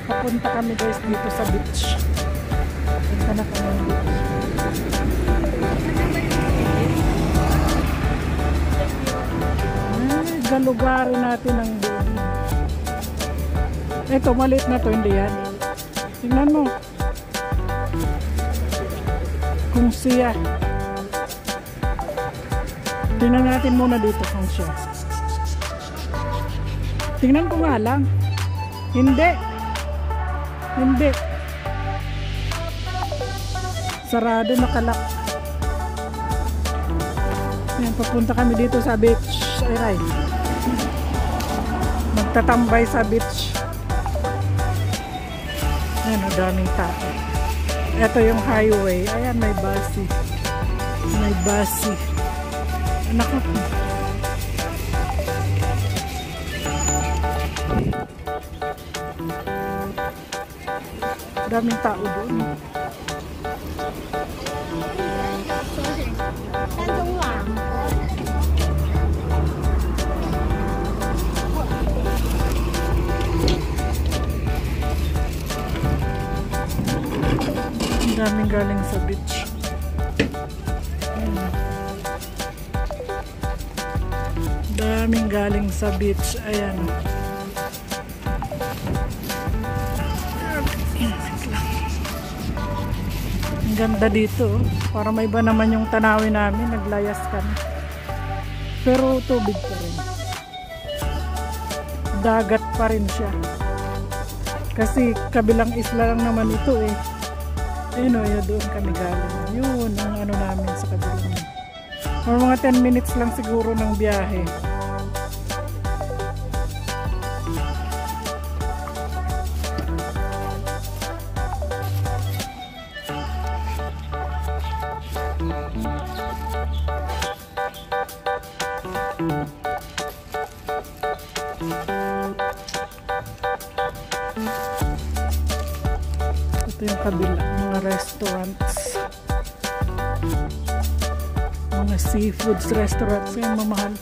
Papunta kami guys dito sa beach. Punta na kami ng beach. Ay, galugarin natin ang baby. Ito, maliit na to, hindi yan. Tingnan mo. Kung siya. Tingnan natin muna dito kung siya. Tingnan ko nga lang. Hindi. Hindi. Sarado, nakalak. Ayan, papunta kami dito sa beach. Ay, magtatambay sa beach. Ayan, ang daming tao. Ito yung highway. Ayan, may basi. May basi. Anak ko. Daming tao doon. Daming galing sa beach. Daming galing sa beach. Ayan. Ang ganda dito. Para may iba naman yung tanawin namin. Naglayas kami. Pero tubig pa rin. Dagat pa rin siya. Kasi kabilang isla lang naman ito eh. Ayun o, yun, doon kami galing. Yun, ang ano namin sa kabilang. Or mga 10 minutes lang siguro ng biyahe. Ito yung kabila, mga restaurants, mga seafoods restaurants, yung mamahal.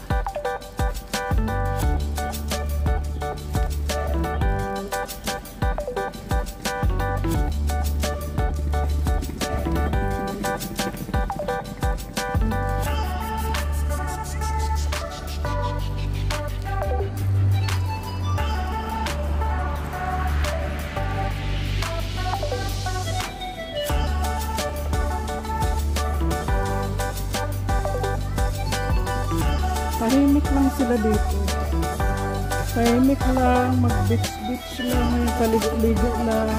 Tahimik lang sila dito. Tahimik lang, mag-beach-beach lang, may paligo-ligo lang.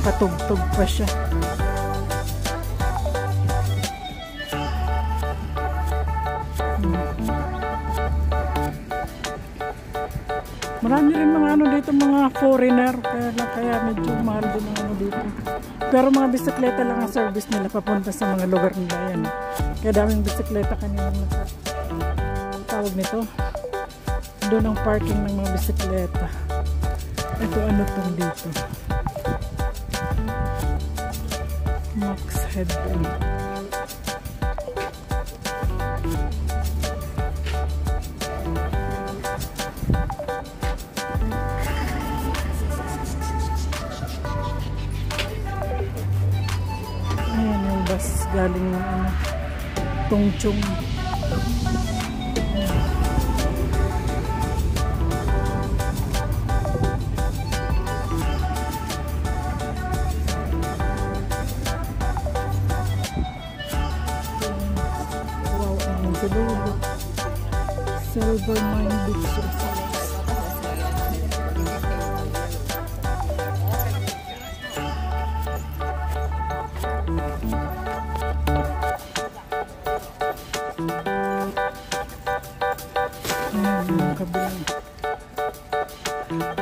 Patugtog pa siya. Marami rin mga ano dito, mga foreigner, kaya medyo mahal din ang ano dito. Pero mga bisikleta lang ang service nila papunta sa mga lugar nila. Yan. Kaya daming bisikleta kanina tawag nito. Doon ang parking ng mga bisikleta. Ito ano tong dito. Max Headroom. Galing ano, Tongchong. Wow, ang siluro. Silver Mine Beach Resort.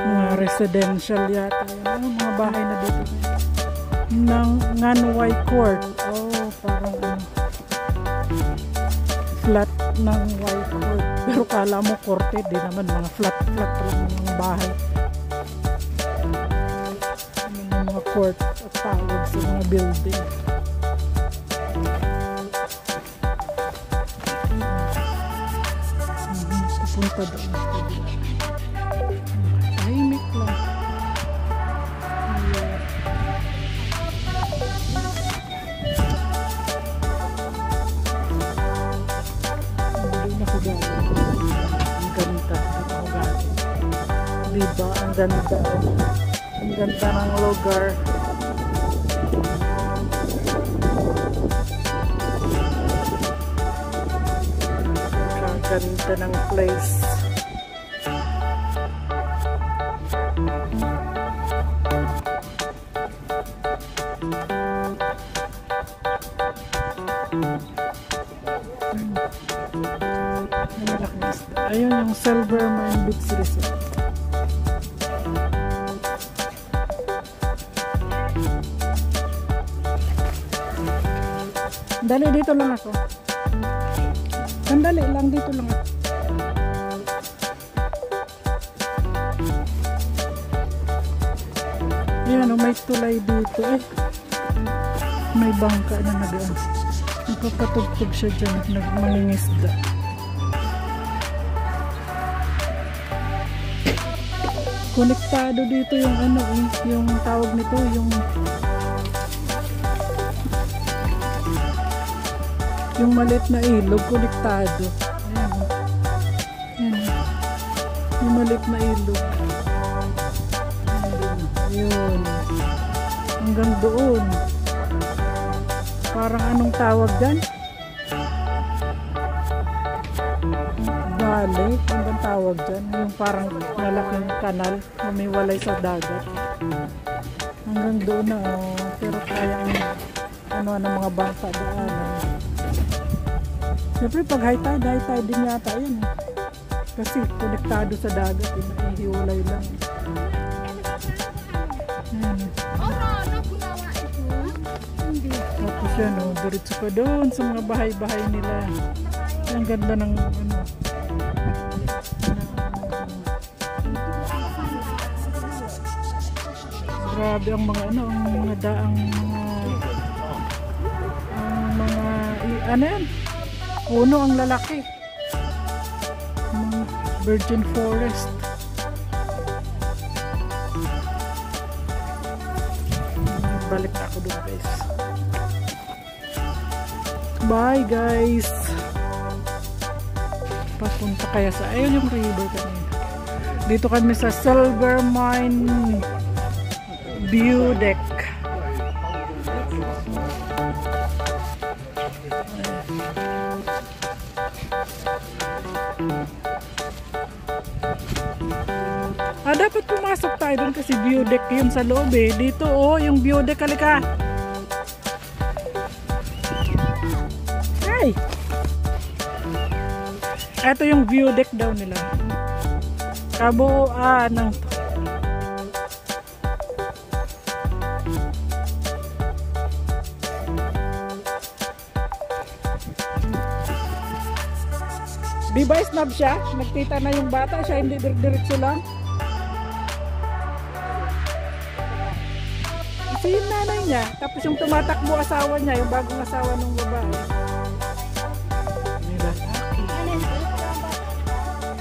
Mga residential yata yan. Mga bahay na dito ng Nganway Court. Oh, parang flat ng Y Court. Pero kala mo korte, di naman mga flat lang ng bahay. Mga court at tawag sa mga building. pa doon. Tahimik lang. Ayan. Doon ako galing. Ang ganda. Doon ako galing. Diba? Ang ganda. Ang ganda ng lugar. Ganda ng place. Ayun yung Silver Mine Beach Resort. Dali, dito lang ako. Sandali lang, dito lang ako. Ayan o, may tulay dito eh. May bangka na nagaan. Nagpapatugtog siya dyan, nagmangingisda. Konektado dito yung ano eh, yung tawag nito, yung maliit na ilog, konektado. Ayan o. Ayan o. Yung maliit na ilog. Ayun. Hanggang doon. Parang anong tawag dyan? Valley. Anong tawag dyan? Yung parang malaking kanal na may walay sa dagat. Hanggang doon na oh. Pero kaya ano ng mga bangka daanan. Siyempre pag high tide din yata yun. Kasi konektado sa dagat. Ihiwalay lang. Tapos yan o, diretso pa doon sa mga bahay-bahay nila. Ang ganda ng ano. Grabe ang mga ano, ang mga daang ano yan? Puno ang lalaki. Virgin Forest. Balik na ako doon guys. Bye guys. Papunta kaya sa ayun yung river kanina. Dito kami sa Silver Mine View Deck. Dapat pumasok tayo doon kasi view deck yun sa loob eh. Dito oh, yung view deck, halika. Hey! Ito yung view deck daw nila. Kabuuan ng di ba snub siya? Nagtita na yung bata siya, hindi diretso lang. Kasi yung nanay niya, tapos yung tumatakbo asawa niya, yung bagong asawa ng babae. Nila.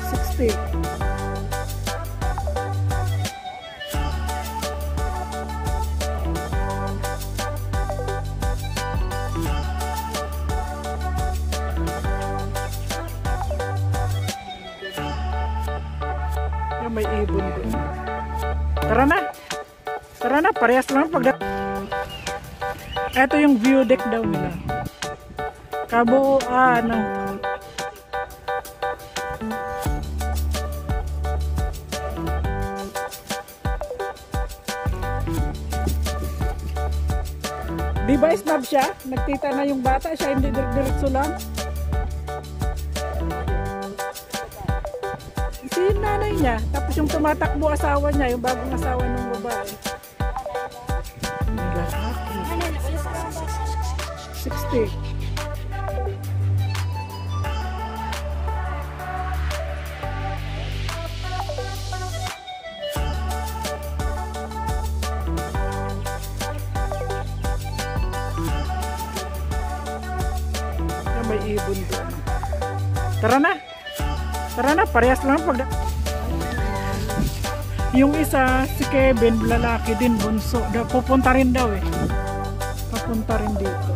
60. Yung may ibon doon. Tara na! Tara na, parehas lang pag... Ito yung view deck daw nila. Kabuuan ng... Di ba snub siya? Nagtita na yung bata siya, hindi diretso lang. Kasi yung nanay niya, tapos yung tumatakbo asawa niya, yung bagong asawa ng babae. 60. May ibon doon. Tara na! Tara na, parehas lang pag... Yung isa, si Kevin, lalaki din, bunso. Pupunta rin daw eh. Papunta rin dito.